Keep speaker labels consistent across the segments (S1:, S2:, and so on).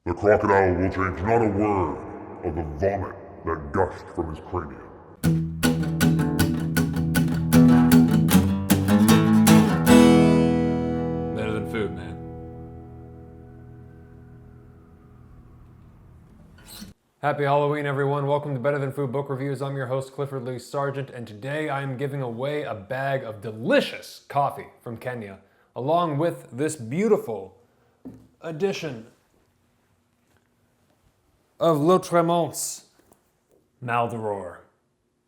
S1: The crocodile will change not a word of the vomit that gushed from his cranium.
S2: Better than food, man. Happy Halloween, everyone. Welcome to Better Than Food Book Reviews. I'm your host, Clifford Lee Sargent, and today I'm giving away a bag of delicious coffee from Kenya, along with this beautiful edition of Lautréamont's Maldoror.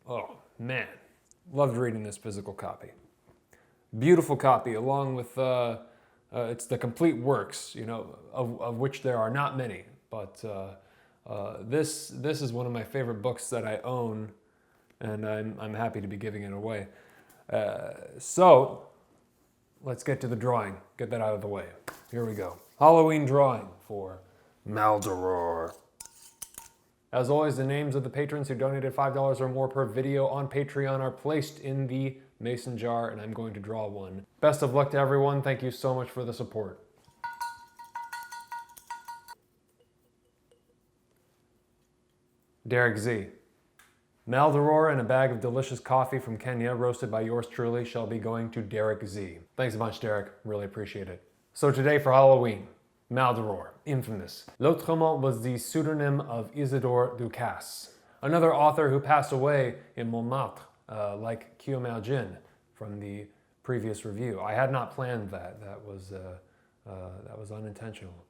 S2: Oh, man. Loved reading this physical copy. Beautiful copy, along with, it's the complete works, you know, of which there are not many, but this is one of my favorite books that I own, and I'm happy to be giving it away. So, let's get to the drawing. Get that out of the way. Here we go. Halloween drawing for Maldoror. As always, the names of the patrons who donated $5 or more per video on Patreon are placed in the mason jar, and I'm going to draw one. Best of luck to everyone. Thank you so much for the support. Derek Z. Maldoror and a bag of delicious coffee from Kenya, roasted by yours truly, shall be going to Derek Z. Thanks a bunch, Derek. Really appreciate it. So today for Halloween, Maldoror, infamous. Lautréamont was the pseudonym of Isidore Ducasse, another author who passed away in Montmartre, like Kyomal from the previous review. I had not planned that. That was unintentional.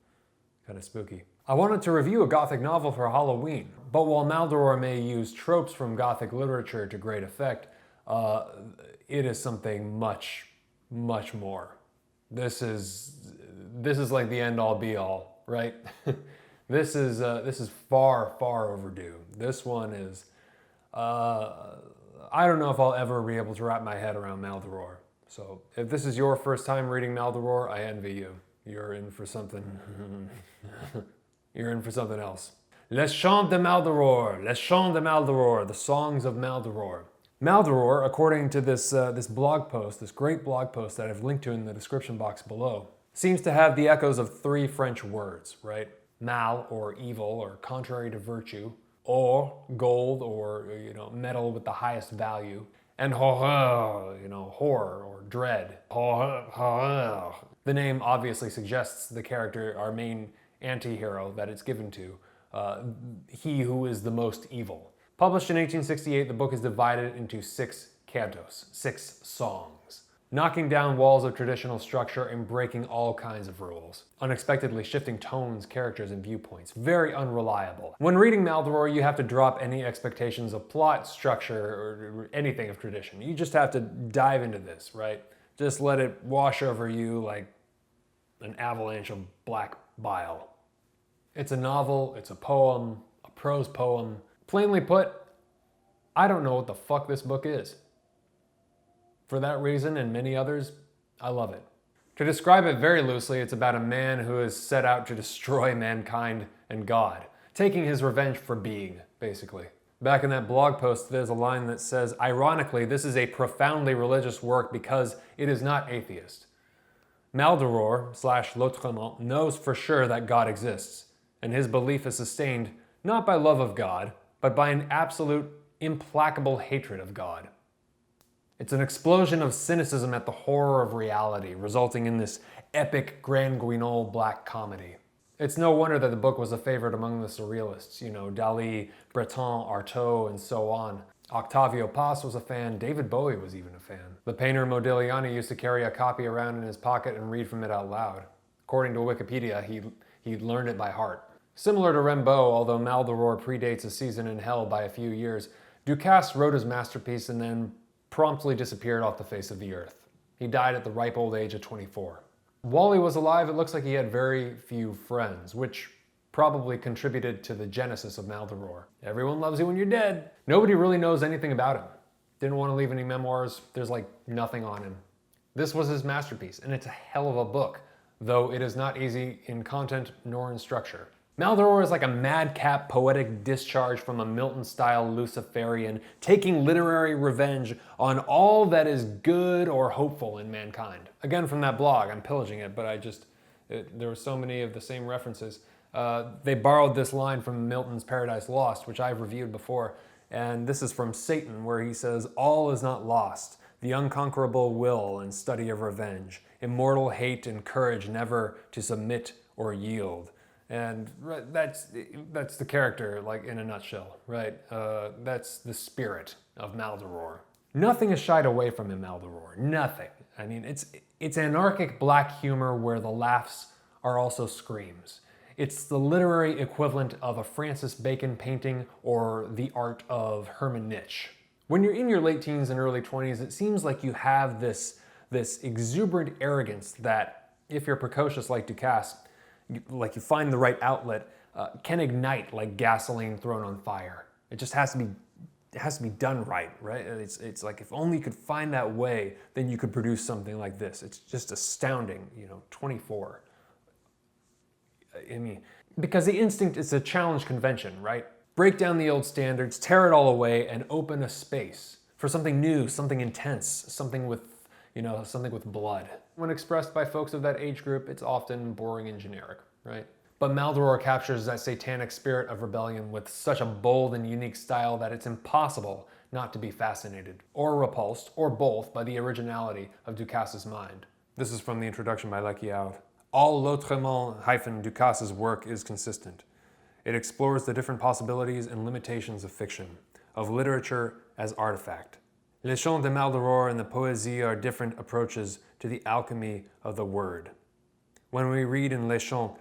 S2: Kind of spooky. I wanted to review a Gothic novel for Halloween, but while Maldoror may use tropes from Gothic literature to great effect, it is something much, much more. This is like the end-all be-all, right? This is far, far overdue. This one is, I don't know if I'll ever be able to wrap my head around Maldoror. So if this is your first time reading Maldoror, I envy you. You're in for something. You're in for something else. Les Chants de Maldoror, Les Chants de Maldoror, the Songs of Maldoror. Maldoror, according to this blog post, this great blog post that I've linked to in the description box below, seems to have the echoes of three French words, right? Mal, or evil, or contrary to virtue. Or, gold, or, you know, metal with the highest value. And horreur, you know, horror, or dread. Horreur. The name obviously suggests the character, our main anti-hero that it's given to, he who is the most evil. Published in 1868, the book is divided into 6 cantos, 6 songs, knocking down walls of traditional structure and breaking all kinds of rules. Unexpectedly shifting tones, characters, and viewpoints. Very unreliable. When reading Maldoror, you have to drop any expectations of plot, structure, or anything of tradition. You just have to dive into this, right? Just let it wash over you like an avalanche of black bile. It's a novel, it's a poem, a prose poem. Plainly put, I don't know what the fuck this book is. For that reason and many others, I love it. To describe it very loosely, it's about a man who is set out to destroy mankind and God, taking his revenge for being, basically. Back in that blog post, there's a line that says, ironically, this is a profoundly religious work because it is not atheist. Maldoror / Lautréamont knows for sure that God exists, and his belief is sustained not by love of God, but by an absolute, implacable hatred of God. It's an explosion of cynicism at the horror of reality, resulting in this epic grand guignol black comedy. It's no wonder that the book was a favorite among the surrealists, you know, Dali, Breton, Artaud, and so on. Octavio Paz was a fan, David Bowie was even a fan. The painter Modigliani used to carry a copy around in his pocket and read from it out loud. According to Wikipedia, he learned it by heart. Similar to Rimbaud, although Maldoror predates A Season in Hell by a few years, Ducasse wrote his masterpiece and then promptly disappeared off the face of the earth. He died at the ripe old age of 24. While he was alive, it looks like he had very few friends, which probably contributed to the genesis of Maldoror. Everyone loves you when you're dead. Nobody really knows anything about him. Didn't want to leave any memoirs. There's like nothing on him. This was his masterpiece, and it's a hell of a book, though it is not easy in content nor in structure. Maldoror is like a madcap poetic discharge from a Milton-style Luciferian, taking literary revenge on all that is good or hopeful in mankind. Again, from that blog, I'm pillaging it, but there were so many of the same references. They borrowed this line from Milton's Paradise Lost, which I've reviewed before, and this is from Satan, where he says, "All is not lost, the unconquerable will and study of revenge, immortal hate and courage never to submit or yield." And that's the character, like, in a nutshell, right? That's the spirit of Maldoror. Nothing is shied away from in Maldoror. Nothing. I mean, it's anarchic black humor where the laughs are also screams. It's the literary equivalent of a Francis Bacon painting or the art of Herman Nietzsche. When you're in your late teens and early 20s, it seems like you have this exuberant arrogance that, if you're precocious like Ducasse, you find the right outlet, can ignite like gasoline thrown on fire. It just has to be done right? It's like, if only you could find that way, then you could produce something like this. It's just astounding, 24. I mean, because the instinct is to challenge convention, right? Break down the old standards, tear it all away, and open a space for something new, something intense, something with blood. When expressed by folks of that age group, it's often boring and generic, right? But Maldoror captures that satanic spirit of rebellion with such a bold and unique style that it's impossible not to be fascinated, or repulsed, or both, by the originality of Ducasse's mind. This is from the introduction by Lequiaud. All Lautréamont-Ducasse's work is consistent. It explores the different possibilities and limitations of fiction, of literature as artifact. Les Chants de Maldoror and the Poésie are different approaches to the alchemy of the word. When we read in Les Chants,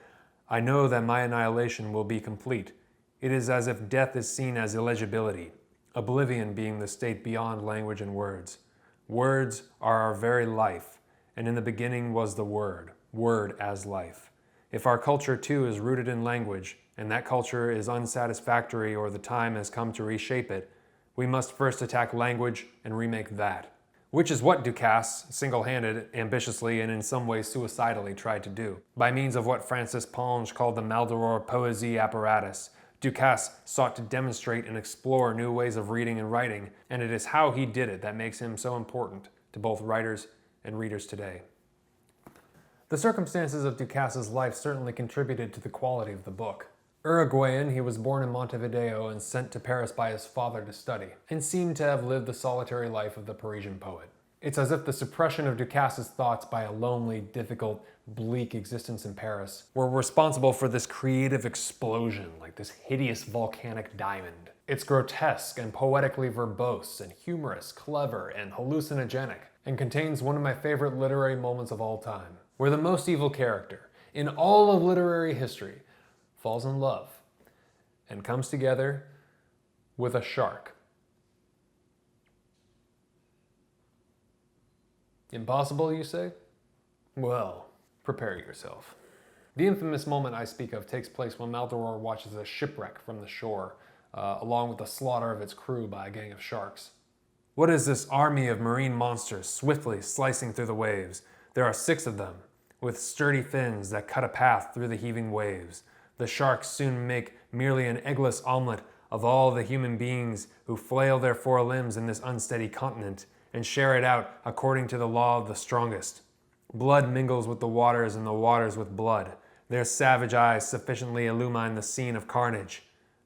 S2: "I know that my annihilation will be complete," it is as if death is seen as illegibility, oblivion being the state beyond language and words. Words are our very life, and in the beginning was the word as life. If our culture too is rooted in language, and that culture is unsatisfactory or the time has come to reshape it, we must first attack language and remake that. Which is what Ducasse, single-handed, ambitiously, and in some ways suicidally tried to do. By means of what Francis Ponge called the Maldoror Poésie apparatus, Ducasse sought to demonstrate and explore new ways of reading and writing, and it is how he did it that makes him so important to both writers and readers today. The circumstances of Ducasse's life certainly contributed to the quality of the book. Uruguayan, he was born in Montevideo and sent to Paris by his father to study, and seemed to have lived the solitary life of the Parisian poet. It's as if the suppression of Ducasse's thoughts by a lonely, difficult, bleak existence in Paris were responsible for this creative explosion, like this hideous volcanic diamond. It's grotesque and poetically verbose and humorous, clever and hallucinogenic, and contains one of my favorite literary moments of all time, where the most evil character in all of literary history falls in love and comes together with a shark. Impossible, you say? Well, prepare yourself. The infamous moment I speak of takes place when Maldoror watches a shipwreck from the shore, along with the slaughter of its crew by a gang of sharks. What is this army of marine monsters swiftly slicing through the waves? There are 6 of them, with sturdy fins that cut a path through the heaving waves. The sharks soon make merely an eggless omelet of all the human beings who flail their 4 limbs in this unsteady continent and share it out according to the law of the strongest. Blood mingles with the waters and the waters with blood. Their savage eyes sufficiently illumine the scene of carnage.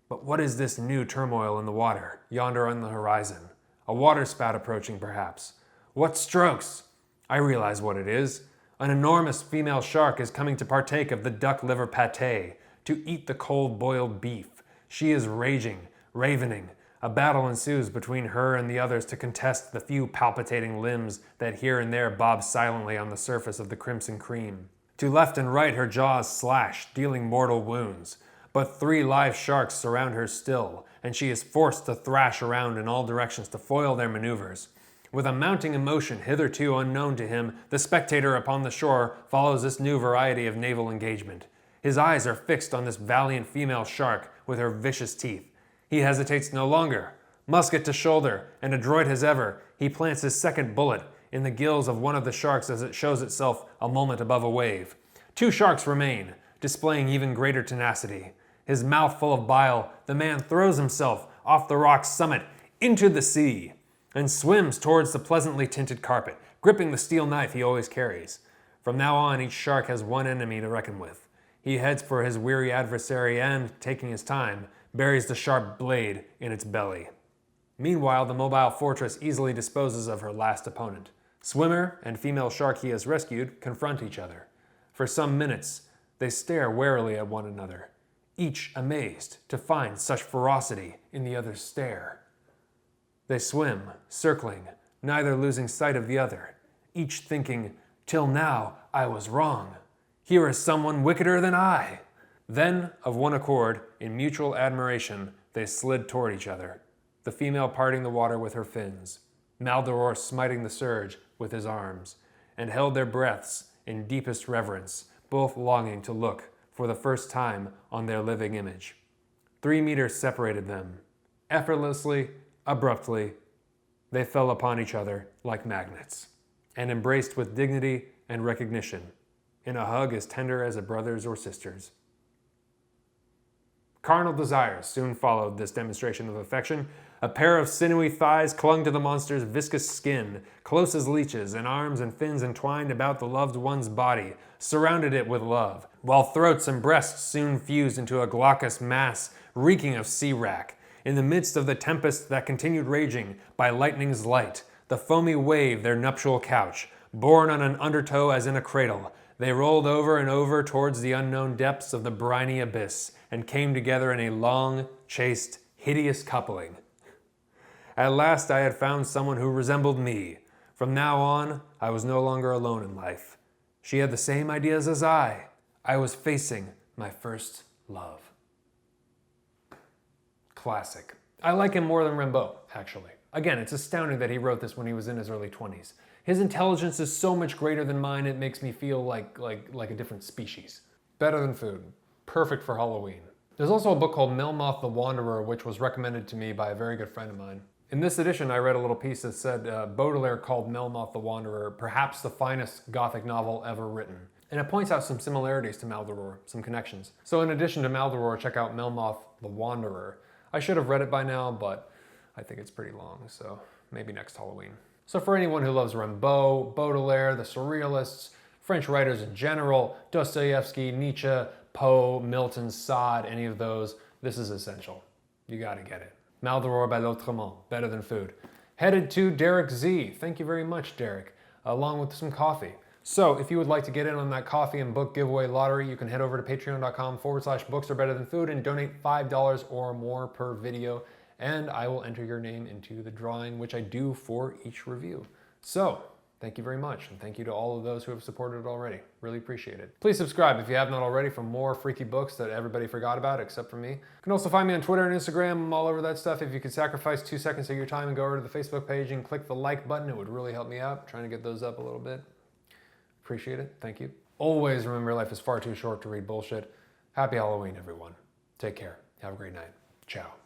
S2: But what is this new turmoil in the water, yonder on the horizon? A waterspout approaching, perhaps. What strokes? I realize what it is. An enormous female shark is coming to partake of the duck liver pâté, to eat the cold boiled beef. She is raging, ravening. A battle ensues between her and the others to contest the few palpitating limbs that here and there bob silently on the surface of the crimson cream. To left and right her jaws slash, dealing mortal wounds. But 3 live sharks surround her still, and she is forced to thrash around in all directions to foil their maneuvers. With a mounting emotion hitherto unknown to him, the spectator upon the shore follows this new variety of naval engagement. His eyes are fixed on this valiant female shark with her vicious teeth. He hesitates no longer. Musket to shoulder, and adroit as ever, he plants his second bullet in the gills of one of the sharks as it shows itself a moment above a wave. 2 sharks remain, displaying even greater tenacity. His mouth full of bile, the man throws himself off the rock's summit into the sea and swims towards the pleasantly tinted carpet, gripping the steel knife he always carries. From now on, each shark has one enemy to reckon with. He heads for his weary adversary and, taking his time, buries the sharp blade in its belly. Meanwhile, the mobile fortress easily disposes of her last opponent. Swimmer and female shark he has rescued confront each other. For some minutes, they stare warily at one another, each amazed to find such ferocity in the other's stare. They swim, circling, neither losing sight of the other, each thinking, "Till now I was wrong. Here is someone wickeder than I." Then, of one accord, in mutual admiration, they slid toward each other, the female parting the water with her fins, Maldoror smiting the surge with his arms, and held their breaths in deepest reverence, both longing to look, for the first time, on their living image. 3 meters separated them. Effortlessly, abruptly, they fell upon each other like magnets, and embraced with dignity and recognition, in a hug as tender as a brother's or sister's. Carnal desires soon followed this demonstration of affection. A pair of sinewy thighs clung to the monster's viscous skin, close as leeches, and arms and fins entwined about the loved one's body, surrounded it with love, while throats and breasts soon fused into a glaucous mass, reeking of sea-wrack. In the midst of the tempest that continued raging, by lightning's light, the foamy wave their nuptial couch, borne on an undertow as in a cradle, they rolled over and over towards the unknown depths of the briny abyss, and came together in a long, chaste, hideous coupling. At last I had found someone who resembled me. From now on, I was no longer alone in life. She had the same ideas as I. I was facing my first love. Classic. I like him more than Rimbaud, actually. Again, it's astounding that he wrote this when he was in his early 20s. His intelligence is so much greater than mine, it makes me feel like a different species. Better Than Food. Perfect for Halloween. There's also a book called Melmoth the Wanderer, which was recommended to me by a very good friend of mine. In this edition, I read a little piece that said Baudelaire called Melmoth the Wanderer perhaps the finest Gothic novel ever written. And it points out some similarities to Maldoror, some connections. So in addition to Maldoror, check out Melmoth the Wanderer. I should have read it by now, but I think it's pretty long, so maybe next Halloween. So for anyone who loves Rimbaud, Baudelaire, the Surrealists, French writers in general, Dostoevsky, Nietzsche, Poe, Milton, Sade, any of those, this is essential. You gotta get it. Maldoror by Lautréamont, Better Than Food. Headed to Derek Z. Thank you very much, Derek, along with some coffee. So if you would like to get in on that coffee and book giveaway lottery, you can head over to patreon.com/books are better than food and donate $5 or more per video, and I will enter your name into the drawing, which I do for each review. So, thank you very much, and thank you to all of those who have supported it already. Really appreciate it. Please subscribe if you have not already for more freaky books that everybody forgot about except for me. You can also find me on Twitter and Instagram. I'm all over that stuff. If you could sacrifice 2 seconds of your time and go over to the Facebook page and click the like button, it would really help me out. I'm trying to get those up a little bit. Appreciate it. Thank you. Always remember, life is far too short to read bullshit. Happy Halloween, everyone. Take care. Have a great night. Ciao.